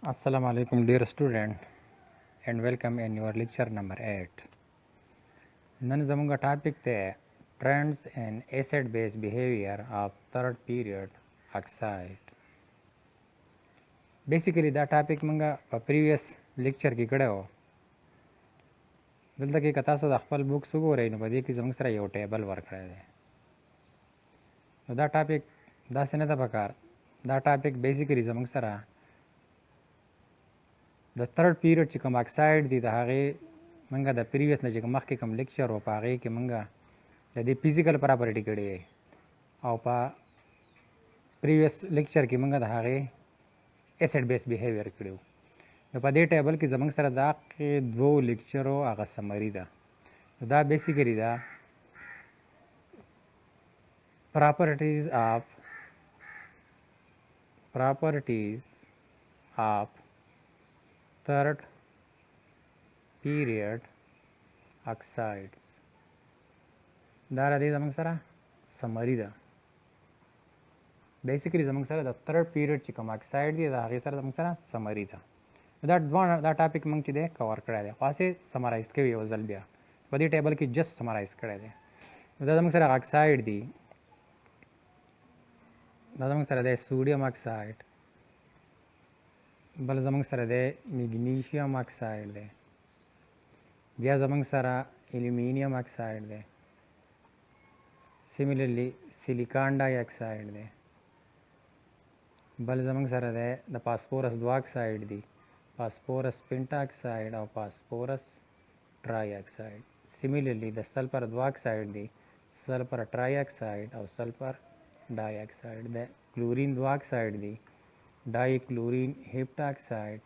Assalamu alaikum dear student and welcome in your lecture number 8. नन जमुंगा topic ते trends in acid base behavior of third period oxide. Basically the topic मंगा previous lecture की कड़े हो दल्ता की कथा सो दाखपल बुक सुगो रही नो बदी की जमुंग सरा यो टेबल वर्क रहे दे दा topic दा सेने दा बकार दा topic basically जमुंग सरा د third period چې کوم اکساید دي د هغې منګه د پریویس نه چې کوم مخکې کوم لیکچر و په هغې کې منګه د دې فزیکل پراپرټي کړې وې او په پریویس لیکچر کې منګه د هغې ایسډ بیس بیهیویر کړی و نو په دې ټیبل کې زموږ سره د هغې دوو لیکچرو هغه سمري ده نو دا بیسیکلي ده properties of third period oxides دا را دې زموږ سره سمري ده بیسیکلی زموږ سره د third period چې کوم اکساید دی د هغې سره زموږ سره سمري ده دا ټاپک موږ چې دی کور کړی دی خاصې سمرایز کوي یو ځل بیا په دې ټیبل کې جست سمرایز کړی دی دا زموږ سره اکساید دی دا زموږ سره دی سوډیم اکساید بل زموږ سره دی میګنیشیم اکساید دی بیا زموږ سره الومینیم اکساید دی سیملرلی سیلیکان ډای اکساید دی بل زموږ سره دی د فاسفورس دوه اکساید دی فاسفورس پینټا اکساید او فاسفورس ټرای اکساید سیملرلی د سلفر دوه اکساید دی سلفر ټرای اکساید او سلفر ډای اکساید دی کلورین دوه اکساید دی ډای کلورین هیپټا اکساید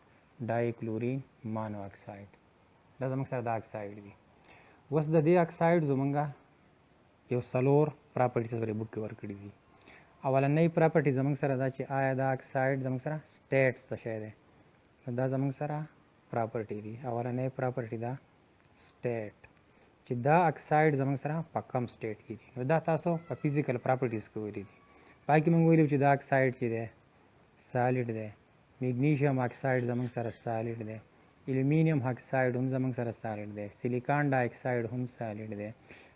ډای کلورین مانو اکساید دا زموږ سره دا اکساید دي اوس د دې اکساید زمونږه یو څلور پراپرټیز ورې بک کې ورکړي دي اولنۍ پراپرټي زموږ سره دا چې آیا دا اکساید زموږ سره سټیټ څه شی دی دا زموږ سره پراپرټي دي اولنۍ پراپرټي دا سټیټ چې دا اکساید زموږ سره په کم سټیټ کې دي نو دا تاسو په فزیکل پراپرټیز کې ویلي دي باقي موږ ویلو چې دا اکساید چې دی سالډ دی میګنیشیم اکساید زموږ سره سالډ دی الومینیم اکساید هم زموږ سره سالډ دی سیلیکان ډای اکساید هم سالډ دی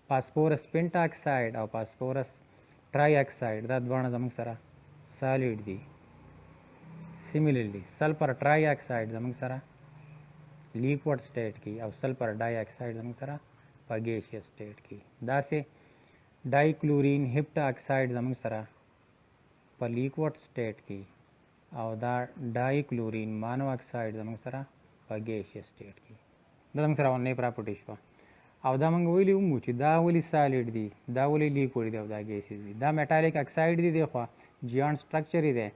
فاسفورس پینټا اکساید او فاسفورس ټرای اکساید دا دواړه زموږ سره سالډ دي سیملرلی سلفر ټرای اکساید زموږ سره لیکوډ سټیټ کې او سلفر ډای اکساید زموږ سره په ګیسیس سټیټ کې داسې ډای کلورین هیپټا اکساید زموږ سره په لیکوډ سټیټ کې او دا ډای کلورین مانو اکساید زموږ سره په ګیسیس سټیټ کې دا زموږ سره اونۍ پراپرټي شوه او دا موږ ویلي ومو چې دا ولې سالډ دي دا ولې لیکوډ دي او دا ګیسیس دي دا میټالیک اکساید دي دخوا جیان سټرکچر یې دی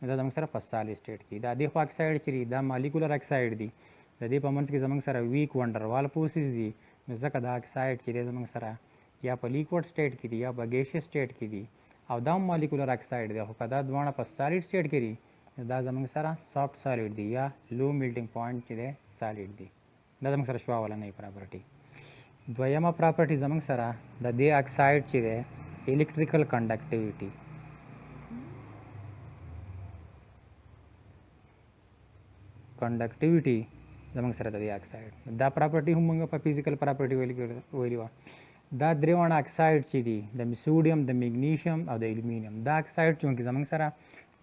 دا زموږ سره په سالډ سټیټ کې دا دخوا اکساید چې دي دا مالیکولر اکساید دي د دې په منځ کې زموږ سره ویک وانډروال فورسز دي نو ځکه دا اکساید چې دی زموږ سره یا په لیکوډ سټیټ کې دي یا په ګیسیس سټیټ کې دي او دا مالیکولر اکساید دی خو که دا دواړه په سالډ سټیټ کې دي دا زموږ سره سافټ سالډ دی یا لو میلټینګ پوینټ چې دی سالډ دی دا زموږ سره شوه اولنۍ پراپرټي دویمه پراپرټي زموږ سره د دې اکساید چې دی الکتریکل کنډکټیویټي کنډکټیویټي زموږ سره د دې اکساید دا پراپرټي هم موږ په فزیکل پراپرټي ویلي وه دا درې واړه اکساید چې دي د سوډیم د میګنیشیم او د الومینیم دا اکساید چونکې زموږ سره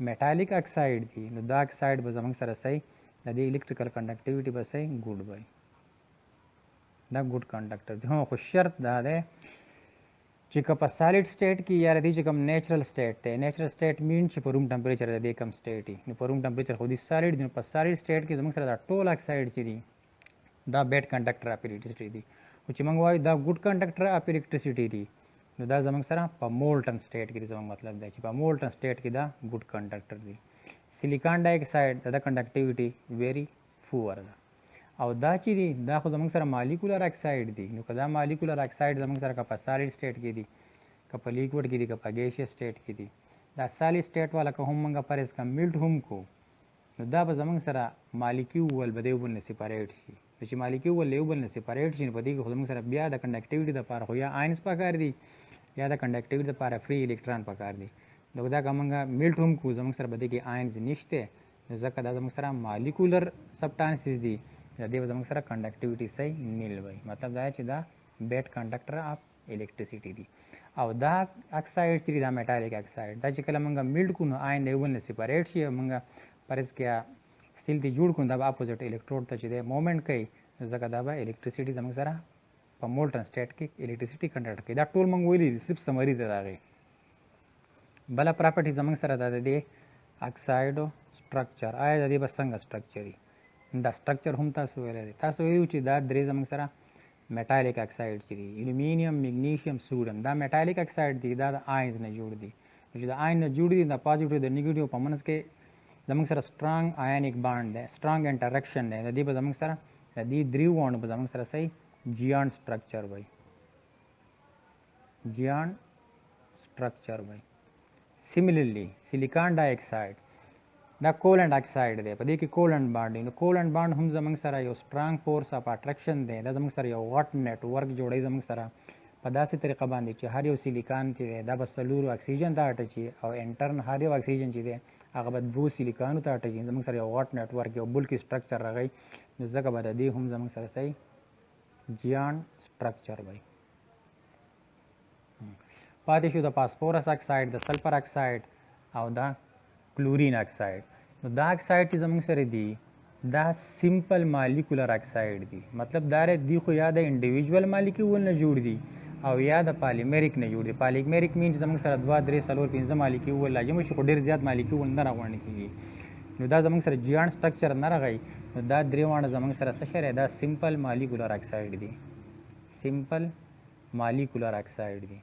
میټالیک اکساید دي نو دا اکساید به زموږ سره صحیح د دې الکتریکل کنډکټیویټي به صحیح ګوډ وي دا ګوډ کنډکټر دی خو شرط دا دی چې که په سالډ سټیټ کې یا د دې چې کوم نیچرل سټیټ دی نیچرل سټیټ مین چې په روم ټمپریچر د دې کم سټیټ وي نو په روم ټمپریچر خو دې سالډ دي نو په سالډ سټیټ کې زموږ سره دا ټول اکساید چې دي دا بیډ کنډکټر اف الیکټریسټي دي خو چې موږ وایو دا ګوډ کنډکټر اف الیکټریسټي دي نو دا زموږ سره په مولټن سټیټ کې زموږ مطلب دی چې په مولټن سټیټ کې دا ګوډ کنډکټر دی سیلیکان ډای اکساید دا کنډکټیویټي ویری پور ده او دا چې دي دا خو زموږ سره مالیکولر اکساید دي نو که دا مالیکولر اکساید زموږ سره که په سالډ سټیټ کې دي که په لیکوډ کې دي که په ګیسیس سټیټ کې دي دا سالډ سټیټ والا که هم موږ فرض کړه میلټ هم کو نو دا به زموږ سره مالیکیول به د یو بل نه سپریټ شي چې مالیکیول له یو بل نه سپریټ شي نو په دې کې خو زموږ سره بیا د کنډکټیویټي دپاره خو یا آینس پکار دي یا د کنډکټیویټي دپاره فری الکتران پکار دي نو دا که موږ میلټ هم کو زموږ سره به دې کې آینز نشته ځکه دا زموږ سره مالیکولر سبټانسز دي، د دې به زموږ سره کنډکټیویټي صحیح نیل وي. مطلب دا چې دا بیټ کنډکټر اف الکتریسيټي دي. او دا اکساید چې دا میټالیک اکساید دا چې کله موږ میلډ کو نو آین دی ونه سپریټ شي، موږ پرز کې سټیل دی جوړ کو دا به اپوزټ الکتروډ ته چې دی موومېنټ کوي، ځکه دا به الکتریسيټي زموږ سره په مولټن سټیټ کې الکتریسيټي کنډکټ کوي. دا ټول موږ ویلي صرف سمری ده راغی. بل پراپرټي زموږ سره دا د اکساید سټرکچر، آیا د دې به څنګه سټرکچري دا سټرکچر هم تاسو ویلی دی. تاسو ویلو چې دا درې زموږ سره میټالیک اکساید چې دي، الومینیم، میګنیشیم، سوډیم، دا میټالیک اکساید دي، دا د آینز نه جوړ دي. چې د آین نه جوړ دي د پازیټیو د نیګیټیو په منځ کې زموږ سره سټرانګ آیونیک بانډ دی، سټرانګ انټریکشن دی. د دې به زموږ سره د دې دریو بانډ به زموږ سره صحیح جیان سټرکچر وي، جیان سټرکچر وي. سیملرلی سیلیکان ډای اکساید دا کولنټ اکساید دی، په دې کې کولنټ بانډ دی. نو کولنټ بانډ هم زموږ سره یو سټرانګ فورس اف اټریکشن دی، دا زموږ سره یو غټ نیټ ورک جوړوي زموږ سره په داسې طریقه باندې چې هر یو سیلیکان چې دی دا به څلورو اکسیجن ته اټچي، او انټرن هر یو اکسیجن چې دی هغه به دوو سیلیکانو ته اټچي. زموږ سره یو غټ نیټ ورک یو بلکې سټرکچر راغی، نو ځکه به د دې هم زموږ سره صحیح جیان سټرکچر وي. پاتې شو د فاسفورس اکساید، د سلفر اکساید او د کلورین اکساید. نو دا اکساید چې زموږ سره دي دا سمپل مالیکولر اکساید دي، مطلب دا دی خو یا د انډیویجوال مالیکول نه جوړ دي او یا د پالیمریک نه جوړ دي. پالیمریک مین چې زموږ سره 2 3 4 5 مالیکول لازم شي، خو ډیر زیات مالیکول نه راغونډ کیږي. نو دا زموږ سره جیان سټرکچر نه راغی. نو دا درې وانه زموږ سره څه شی دا سمپل مالیکولر اکساید دي، سمپل مالیکولر اکساید دي.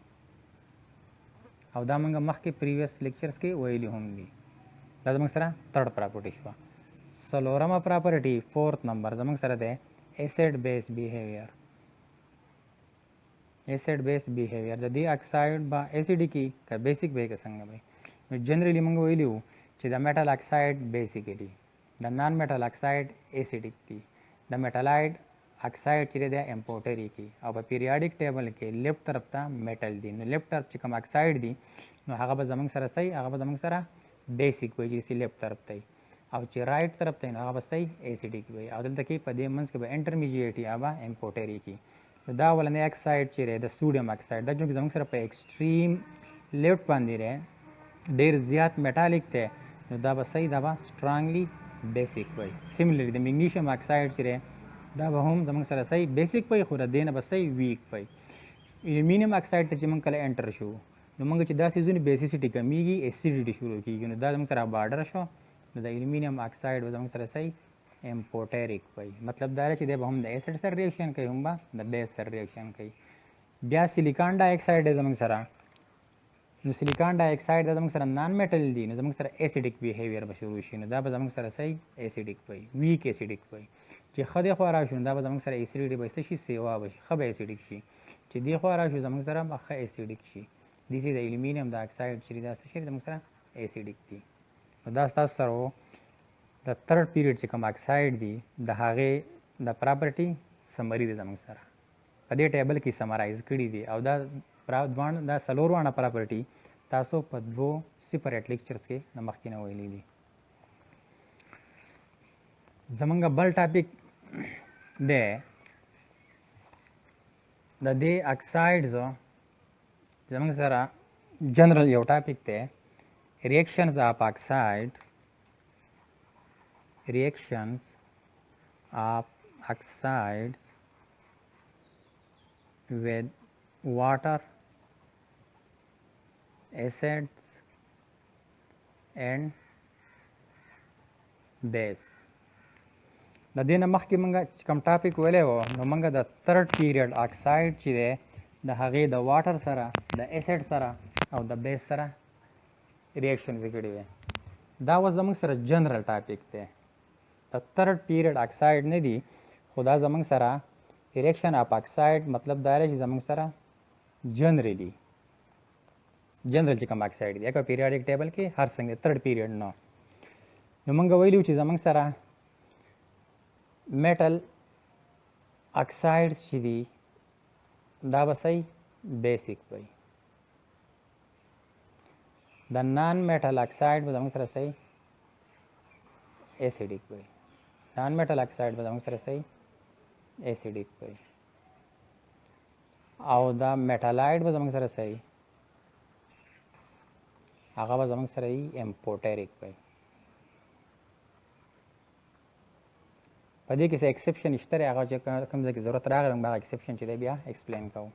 او دا موږ مخکې پریویس لیکچرز کې ویلي هم دي. دا زموږ سره تھرډ پراپرټي شوه. څلورمه پراپرټي فورث نمبر زموږ سره دی ایسډ بیس بیهیویر. ایسډ بیس بیهیویر د دې اکساید با ایسیډیک که بیسیک به څنګه وي. نو جنرالي موږ ویلو چې د میټال اکساید بیسیک دي، د نان میټال اکساید ایسیډیک دي، د میټالایډ اکساید چې دی امپورټری کی، او په پیریاډیک ټیبل کې لیفت طرف ته میټل دي. نو لیفت طرف چې کوم اکساید دي نو هغه به زموږ سره صحیح، هغه به زموږ سره بیسیک وي چې لیفت طرف ته، او چې رائټ طرف ته هغه به صحیح ایسیډیک وي. او دلته کې په دې منځ کې به انټرمیډیټ یا به امپورټری کی. دا ولنې اکساید چې دی د سوډیم اکساید دا چې زموږ سره په ایکسټریم لیفت باندې دی ډیر زیات میټالیک دی، نو دا به صحیح، دا به سټرانګلی بیسیک وي. سیملرلی د میګنیشیم اکساید چې دی دا به هم زموږ سره صحیح بیسیک وي، خو د دې نه به صحیح ویک وي. الومینیم اکساید ته چې موږ کله انټر شو نو موږ چې دا سیزونه بیسیسټي کمیږي، ایسیډیټي شروع کیږي. نو دا زموږ سره بارډر شو، نو د الومینیم اکساید به زموږ سره صحیح امپورټریک وي. مطلب دا چې دی به هم د ایسډ سره ریاکشن کوي، هم به د بیس سره ریاکشن کوي. بیا سیلیکان ډای اکساید دی زموږ سره. نو سیلیکان ډای اکساید دا زموږ سره نان میټل دي، نو زموږ سره ایسیډیک بیهیویر به شروع شي. نو دا به زموږ سره صحیح ایسیډیک وي، ویک ایسیډیک وي. چې ښه دی خوا راشو دا به زموږ سره ایسیډیټي به څه شي، سیوا به شي، ښه به ایسیډیک شي. چې دی خوا راشو زموږ سره به ښه ایسیډیک شي. دیسې د الومینیم د اکساید چې دا څه شي زموږ سره ایسیډیک دي. نو دا ستاسو سره د تھرډ پیریډ چې کوم اکساید دي د هغې د پراپرټي سمري دی زموږ سره په دې ټیبل کې سمرایز کړي دي. او دا دا څلور وانه پراپرټي تاسو په 2 سپریټ لیکچرز کې د مخکې نه ویلي دي. زمونږ بل ټاپک دی د دې اکسایډز زمونږ سره جنرال یو ټاپک دی ریاکشنز اف اکساید، reactions of oxides with water, acids and base. د دې نه مخکې موږ کوم ټاپک ویلی و نو موږ د تھرډ پیریډ اکساید چې دی د هغې د واټر سره، د ایسډ سره او د بیس سره ریاکشنز کړي وي. دا اوس زموږ سره جنرال ټاپک دی. د تھرډ پیریډ اکساید نه دي، خو دا زموږ سره ریاکشن اف اکساید مطلب دا دی چې زموږ سره جنرال چې کوم اکساید دی که پیریاډیک ټیبل کې هر څنګه تھرډ پیریډ نه. نو موږ ویلو چې زموږ سره میټل اکسایډز چې دي دا به صحیح بیسیک وي. د نان میټل اکساید به زموږ سره صحیح एसिडिक وي نان میټل اکساید به زموږ سره صحیح एसिडिक وي او دا میټالایډ به زموږ سره صحیح هغه به زموږ سره یې امپورټریک وي په دې کې څه ایکسپشن شته هغه چې کوم ځای کې ضرورت راغلی موږ هغه ایکسپشن چې دی بیا ایکسپلین کوو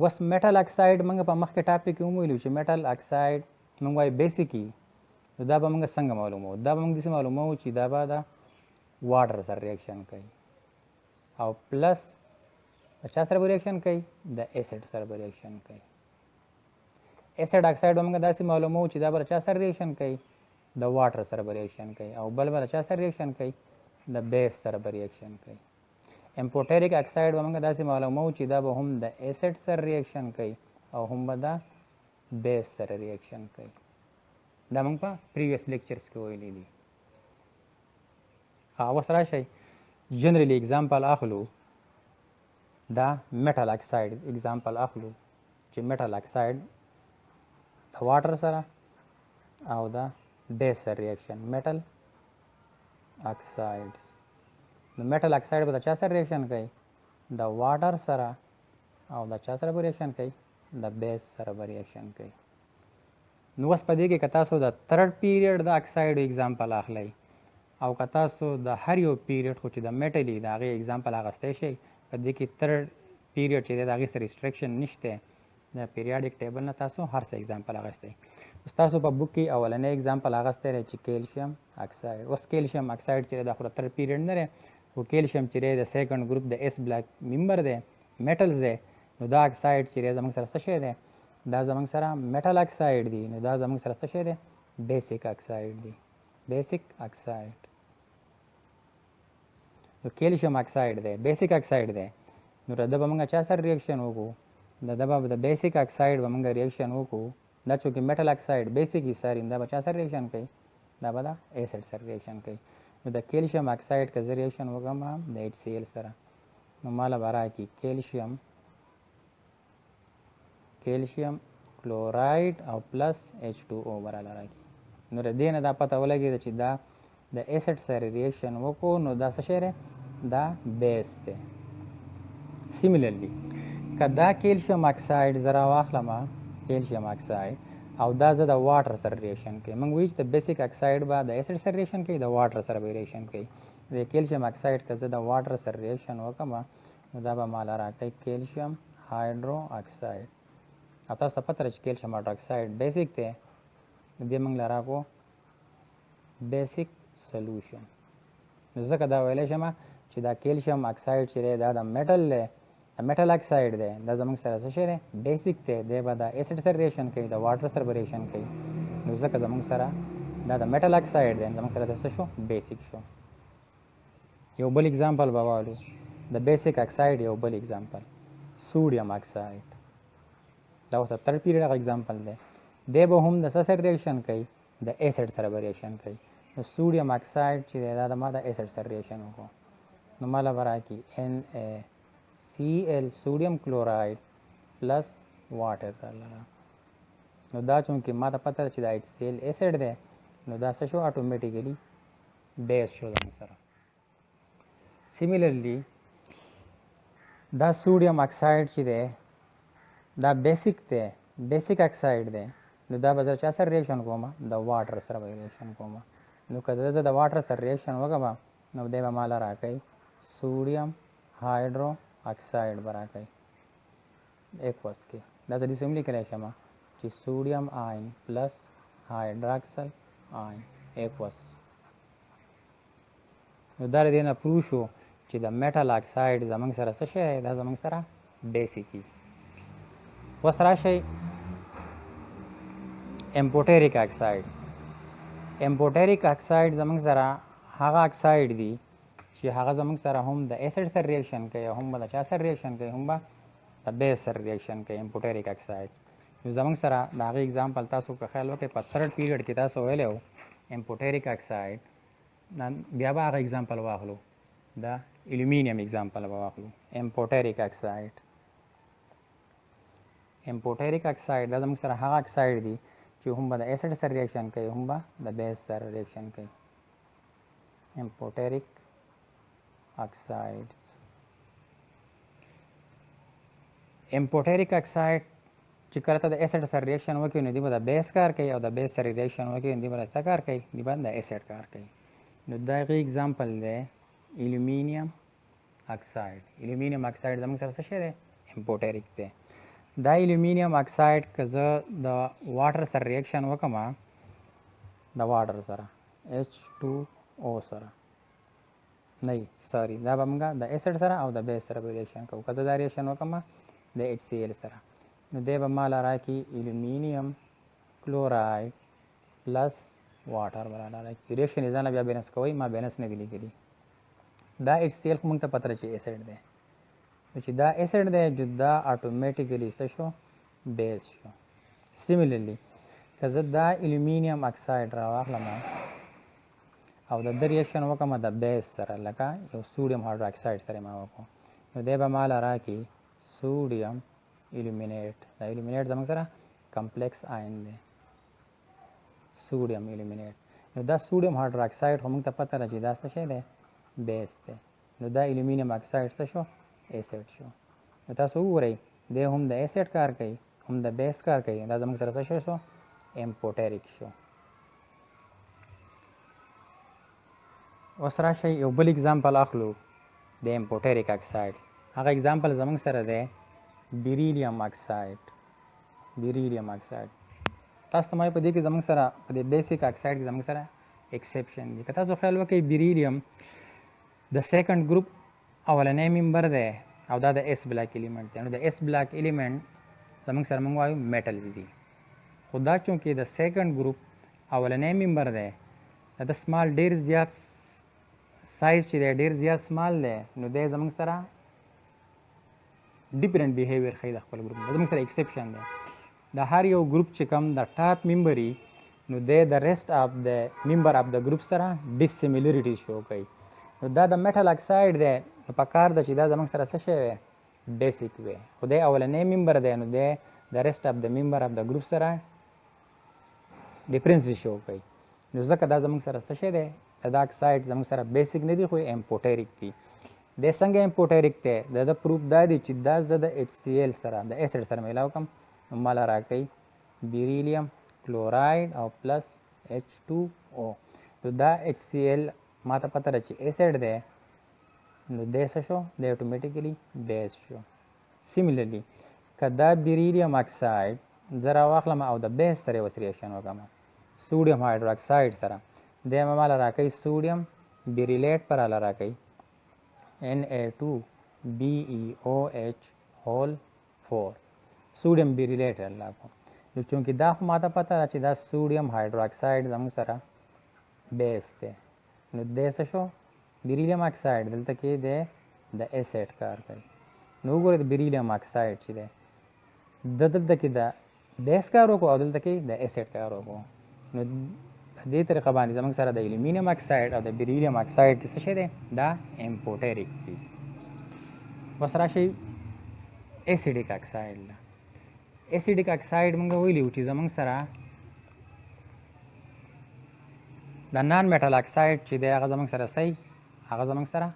اوس میټل اکساید موږ په مخکې ټاپک کې وویلو چې میټل اکساید موږ وایو بیسیکي نو دا به موږ څنګه معلومو دا به موږ داسې معلومو چې دا به د واټر سره ریاکشن کوي او پلس چا سره به ریاکشن کوي د ایسډ سره به ریاکشن کوي ایسډ اکساید به موږ داسې معلومو چې دا به چا سره ریاکشن کوي د واټر سره به ریاکشن کوي او بل به چا سره ریاکشن کوي د بیس سره به ریاکشن کوي امپورټریک اکساید به موږ داسې معلومو چې دا به هم د ایسډ سره ریاکشن کوي او هم به د بیس سره ریاکشن کوي دا موږ په پریویس لیکچرز کې ویلي دي اوس راشئ جنرلی اگزامپل اخلو دا میټل اکساید اگزامپل اخلو چې میټل اکساید د واټر سره او د بیس سره ریاکشن میټل اکسایډز نو میټل اکساید به د چا سره ریاکشن کوي د واټر سره او د چا سره به ریاکشن کوي د بیس سره به ریاکشن کوي نو اوس په دې کې که تاسو د تھرډ پیریډ د اکساید اگزامپل اخلئ او که تاسو د هر یو پیریډ خو چې د میټل د هغې اگزامپل اخیستی شئ په دې کې تھرډ پیریډ چې دی د هغې سره ریسټرکشن نشته د پیریاډک ټیبل نه تاسو هر څه اگزامپل اخیستی اوس تاسو په بک کې اولنی اگزامپل اخیستی دی چې کیلشیم اکساید اوس کیلشیم اکساید چې دی دا خو د تھرډ پیریډ نه دی خو کیلشیم چې دی د سیکنډ ګروپ د ایس بلاک ممبر دی میټلز دی نو دا اکساید چې دی زموږ سره څه شی دی دا زموږ سره میټل اکساید دی نو دا زموږ سره څه شی دی بیسیک اکساید دی بیسیک اکساید نو کیلشیم اکساید دی بیسیک اکساید دی نو د به موږ چا سره ریاکشن وکړو د به د بیسیک اکساید به موږ ریاکشن وکړو دا چونکې میټل اکساید بیسیک یې ساري دا به چا سره ریاکشن کوي دا به د ایسډ سره ریاکشن کوي نو د کیلشیم اکساید که زه ریاکشن وکړم د HCl سره نو ماله به راکړي کیلشیم کلوراید او پلس H2O براله راکړي نو د دې نه دا پته ولګېده چې دا د ایسډ سره ریاکشن وکړو نو دا څه شی دی دا بیس دی سیملرلی که دا کیلشیم اکساید زه راواخلم کیلشیم اکساید او دا زه د واټر سره ریاکشن کوي موږ وایو چې د بیسیک اکساید به د ایسډ سره ریاکشن کوي د واټر سره به ریاکشن کوي د کیلشیم اکساید که زه د واټر سره ریاکشن وکړم نو دا به ماله راکوي کیلشیم هایډرو اکساید او تاسو ته پته ده چې کیلشیم هایډرو اکساید بیسیک دی نو دې موږ له راکړو بیسیک سلوشن نو ځکه دا ویلی شم چې دا کیلشیم اکساید چې دی دا د میټل دی د میټل اکساید دی دا زموږ سره څه شی دی بیسیک دی دی به د ایسډ سره ریاکشن کوي د واټر سره به ریاکشن کوي نو ځکه زموږ سره دا د میټل اکساید دی زموږ سره د څه شو بیسیک شو یو بل اگزامپل به والو د بیسیک اکساید یو بل اگزامپل سوډیم اکساید دا اوس د تھرډ پیریډ هغه اگزامپل دی دی به هم د څه سره ریاکشن کوي د ایسډ سره به ریاکشن کوي نو سوډیم اکساید چې دی دا د ما د ایسډ سره ریاکشن وکړو نو ماله به راکړي NaCl سوډیم کلوراید پلس واټر راله نو دا چونکې ما ته پته ده چې دا HCl ایسډ دی نو دا څه شو اټومیټیکلی بیس شو زموږ سره سیملرلی دا سوډیم اکساید چې دی دا بیسیک دی بیسیک اکساید دی نو دا به زه چا سره ریاکشن کوم د واټر سره به ریاکشن کوم نو که زه د واټر سره ریاکشن وکړم نو دی به ماله راکوي سوډیم هایډرو اکساید به راکوي ایکوس کې دا زه داسې هم لیکلی شم چې سوډیم آین پلس هایډراکسل آین ایکوس نو دا د دې نه پروف شو چې د میټل اکساید زموږ سره څه شی دا زموږ سره بیسیکي اوس راشئ امپورټریک اکسایډز امپورټریک اکساید زموږ سره هغه اکساید دي چې هغه زموږ سره هم د ایسډ سره ریاکشن کوي او هم به د چا سره ریاکشن کوي هم به د بیس سره ریاکشن کوي امپورټریک اکساید نو زموږ سره د هغې اگزامپل تاسو که خیال وکړئ په تھرډ پیریډ کې تاسو ویلی و امپورټریک اکساید بیا به هغه اگزامپل واخلو د الومینیم اگزامپل به واخلو امپورټریک اکساید امپورټریک اکساید دا زموږ سره هغه اکساید دي چې هم به د ایسډ سره ریاکشن کوي هم به د بیس سره ریاکشن کوي amphoteric oxides. amphoteric oxide چې کله ته د اسید سره ریاکشن وکړي نو دی به د بیس کار کوي او د بیس سره ریاکشن وکړي نو دی به څه کار کوي دی به د اسید کار کوي نو دا غي اگزامپل دی الومینیم اکساید الومینیم اکساید زموږ سره څه شی دی امپوټریک دی دا الومینیم اکساید که زه د واټر سره ریاکشن وکم د واټر سره H2O سره نه سوري دا به موږ د اسید سره او د بیس سره ریاکشن کوو که زه دا ریاکشن وکم د HCl سره نو دی به مالا راکړي الومینیم کلوراید پلس واټر به راکړي ریاکشن یې ځانله بیا بیلنس کوئ ما بیلنس نه دي لیکلي دا HCl خو موږ ته پته ده چې اسید دی نو چې دا اسید دی دا اټومیټیکلی څه شو بیس شو سیملرلی که زه دا الومینیم اکساید راواخلم او د ده ریاکشن وکړم د بیس سره لکه یو سوډیم هایدروکساید سره ما وکړو نو دی به ماله راکړي سوډیم illuminate دا illuminate زموږ سره کمپلیکس آین دی سوډیم illuminate نو دا سوډیم هایدروکساید خو موږ ته پته ده چې دا څه شی دی بیس دی نو دا الومینیم اکساید څه شو اسید شو نو تاسو وګورئ دی هم د اسید کار کوي هم د بیس کار کوي دا زموږ سره څه شو امپوټریک شو اوس راشئ یو بل اگزامپل اخلو د امپوټریک اکساید هغه اگزامپل زموږ سره دی بیریلیم اکساید بیریلیم اکساید تاسو ته په دې کې زموږ سره په دې بیسیک اکساید کې زموږ سره ایکسپشن دي که تاسو خیال وکړئ بیریلیم د سیکنډ ګروپ اولنی ممبر دی او دا د اس بلاک الیمنٹ دی نو د اس بلاک الیمنٹ زموږ سره موږ وایو میټلز دي خو دا چونکې د سیکنډ ګروپ اولنی ممبر دی دا د سمال ډیر زیات سایز چې دی ډیر زیات سمال دی نو دی زموږ سره ډیفرنٹ بیهیویر ښیي د خپل ګروپ دا زموږ سره ایکسپشن دی د هر یو ګروپ چې کوم د ټاپ ممبر وي نو دی د ریسټ اف د ممبر اف د ګروپ سره ډیسیمیلریټي شو کوي نو دا د میټل اکساید دی نو په کار ده چې دا زموږ سره څه شی وی بیسیک وی خو دی اولنی ممبر دی نو دی د ریسټ اف د ممبر اف د ګروپ سره ډیفرنس شو کوي نو ځکه دا زموږ سره څه شی دی دا اکساید زموږ سره بیسیک نه دی خو امپوټریک دی د څنګه امپوټریک دی د پروف دا دی چې دا زه د HCl سره د اسید سره میلاو کوم نو ماله راکوي بیریلیم کلوراید او پلس H2O نو دا HCl ما ته پته ده چې اسید دی نو دی څه شو دی اټومیټیکلی بیس شو سیملرلی که دا بیریلیم اکساید زه راواخلم او د بیس سره یې اوس ریاکشن وکړم سوډیم هایدروکساید سره دی به ماله راکوي سوډیم بیریلیټ پر راله راکوي Na2BeOH هول 4 سوډیم بیریلیټ راکو نو چونکې دا خو ما ته پته ده چې دا سوډیم هایدروکساید زموږ سره بیس دی نو دی څه شو بیریلیم اکساید دلته کې دی د اسید کار کوي نو وګورئ د بیریلیم اکساید چې دی دلته کې د بیس کار وکړو او دلته کې د اسید کار وکړو نو دې طریقه باندې زموږ سره د الومینیم اکساید او د بیریلیم اکساید څه شی دی دا امپوټریک دی اوس راشئ اسیډیک اکساید اسیډیک اکساید موږ ویلي چې زموږ سره د نان میټل اکساید چې دی هغه زموږ سره صحیح هغه زموږ سره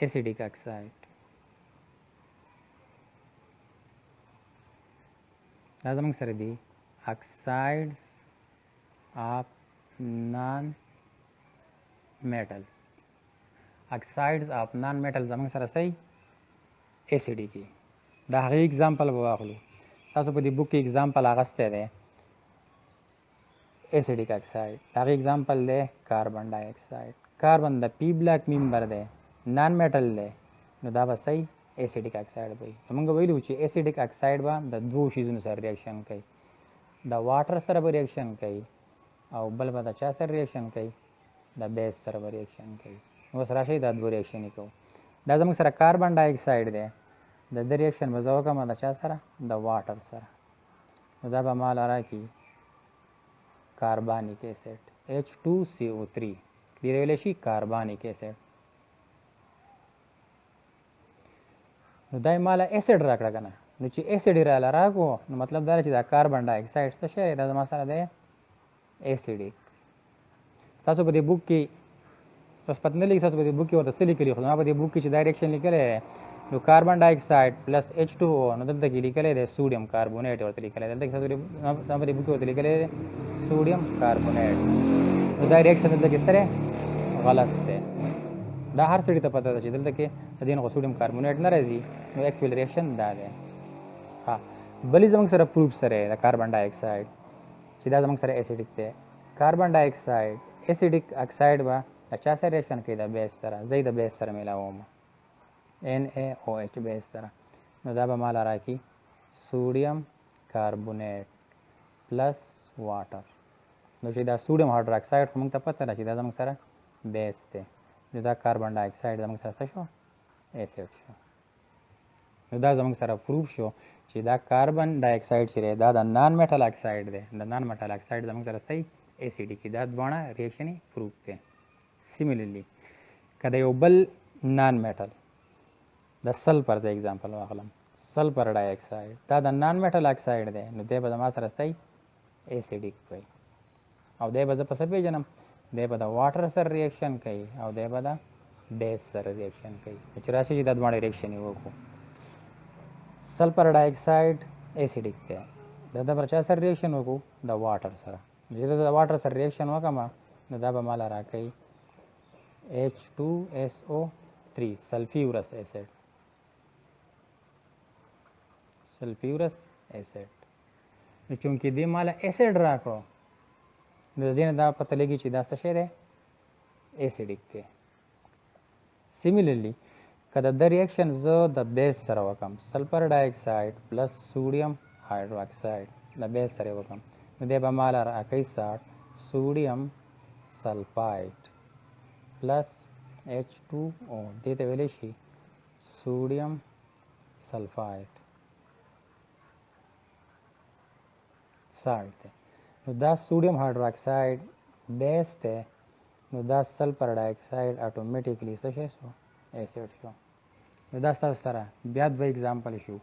اسیډیک اکساید دا زموږ سره دی اکسایډز of non-metals oxides of non-metals زموږ سره صحیح اسیډي کې دا هغې اگزامپل به واخلو تاسو په دې بک کې اگزامپل اخیستی دی اسیډیک اکساید د هغې اگزامپل دی کاربن ډای اکساید کاربن د پی بلاک ممبر دی نان میټل دی نو دا به صحیح اسیډیک اکساید به وي نو موږ ویلو چې اسیډیک اکساید به د دوو شیزونو سره ریاکشن کوي د واټر سره به ریاکشن کوي او بل به د چا سره ریاکشن کوي د بیس سره به ریاکشن کوي اوس راشئ دا دوه ریاکشن یې کوو دا زموږ سره کاربن ډای اکساید دی د ده ریاکشن به زه وکړم د چا سره د واټر سره نو دا به ماله راکړي کاربانیک اسید H2CO3 کلیرولی شي کاربانیک اسید نو دا یې ماله اسید راکړه که نه نو چې اسید یې راله راکړو نو مطلب دا چې دا کاربن ډای اکساید څه شی دی دا زما سره دی اسیډیک تاسو په دې بوک کې تاسو پته نه لګي تاسو په دې بوک کې ورته څه لیکلي خو زما په دې بوک کې چې ډایرکشن لیکلی دی نو کاربن ډای اکساید پلس H2O نو دلته کې لیکلی دی سوډیم کاربونیټ ورته لیکلی دی دلته کې زما په دې بوک کې ورته لیکلی دی سوډیم کاربونیټ نو دا ریاکشن دلته کې سره غلط دی دا هر سړي ته پته ده چې دلته کې د دې نه سوډیم کاربونیټ نه راځي نو اکچوال ریاکشن دا دی ها بلې زموږ سره پروف سره د کاربن ډای اکساید چې دا زموږ سره اسیډیک دی کاربن ډای اکساید اسیډیک اکساید به د چا سره ریاکشن کوي د بیس سره زه د بیس سره میلاوم NaOH بیس سره نو دا به مالا راکړي سوډیم کاربونیټ پلس واټر نو چې دا سوډیم هایدروکساید خو موږ ته پته ده چې دا زموږ سره بیس دی نو دا کاربن ډای اکساید زموږ سره څه شو اسید شو نو دا زموږ سره پروف شو چې دا کاربن ډای اکساید چې دی دا د نان میټل اکساید دی د نان میټل اکساید زموږ سره صحیح اسیډیک دی دا دواړه ریاکشن پروف دی سیملرلی که د یو بل نان میټل د سلفر زه اگزامپل واخلم سلفر ډای اکساید دا د نان میټل اکساید دی نو دی به زما سره صحیح اسیډیک وي او دی به زه په څه پېژنم دی به د واټر سره ریاکشن کوي او دی به د بیس سره ریاکشن کوي چې راشي چې دا دواړه ریاکشن یې وکړو سلفر ډای اکساید اسیډیک دی دا پر چا سره ریاکشن وکړو د واټر سره چې د واټر سره ریاکشن وکړم نو دا به مالا راکوي H2SO3 سلفیورس اسید سلفیورس اسید نو چونکې دې مالا اسید راکړو نو د دې نه دا پته لګي چې دا څه شی دی اسیډیک دی سیملرلی که د ریاکشن زه د بیس سره وکم سلفر ډای اکساید پلس سوډیم هایدروکساید د بیس سره وکم نو دی به مالا راکوي سوډیم سلفاید پلس H2O دې ته ویلی شي سوډیم سلفاید سالټ دی نو دا سوډیم هایدروکساید بیس دی نو دا سلفر ډای اکساید اټومیټیکلی څه شی شو اسید شو نو دا ستاسو سره بیا دوه اگزامپل شو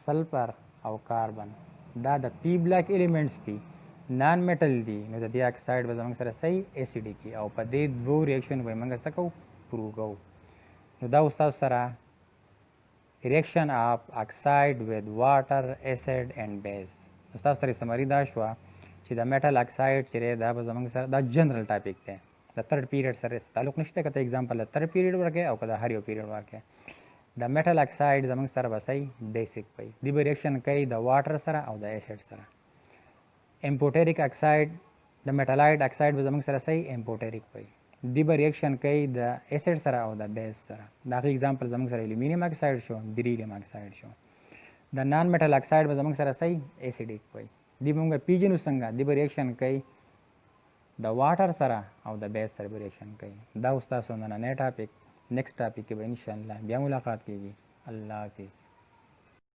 سلفر او کاربن دا د پی بلاک ایلیمنټس دي نان میټل دي نو د دې اکساید به زموږ سره صحیح اسیډیک او په دې دوو ریاکشن به موږ څه کوو پروو کوو نو دا ستاسو سره ریاکشن اف اکساید ود واټر اسید اینڈ بیس ستاسو سره سمری دا شوه چې د میټل اکساید چې دی دا به زموږ سره دا جنرل ټاپک دی د تھرډ پیریډ سره تعلق نشته که ته اگزامپل د تھرډ پیریډ ورکې او که د هر یو پیریډ ورکې د میټل اکساید زموږ سره به صحیح بیسیک وي دی به ریاکشن کوي د واټر سره او د اسید سره امپوټریک اکساید د میټالایډ اکساید به زموږ سره صحیح امپوټریک وي دی به ریاکشن کوي د اسید سره او د بیس سره د هغې اگزامپل زموږ سره الومینیم اکساید شو بیریلیم اکساید شو د نان میټل اکساید به زموږ سره صحیح اسیډیک وي دی به موږ پیژنو څنګه دی به ریاکشن کوي د واټر سره او د بیس سره به ریاکشن کوي دا ستاسو نننی ټاپک نیکسټ ټاپک کې به انشاءالله بیا ملاقات کیږي الله حافظ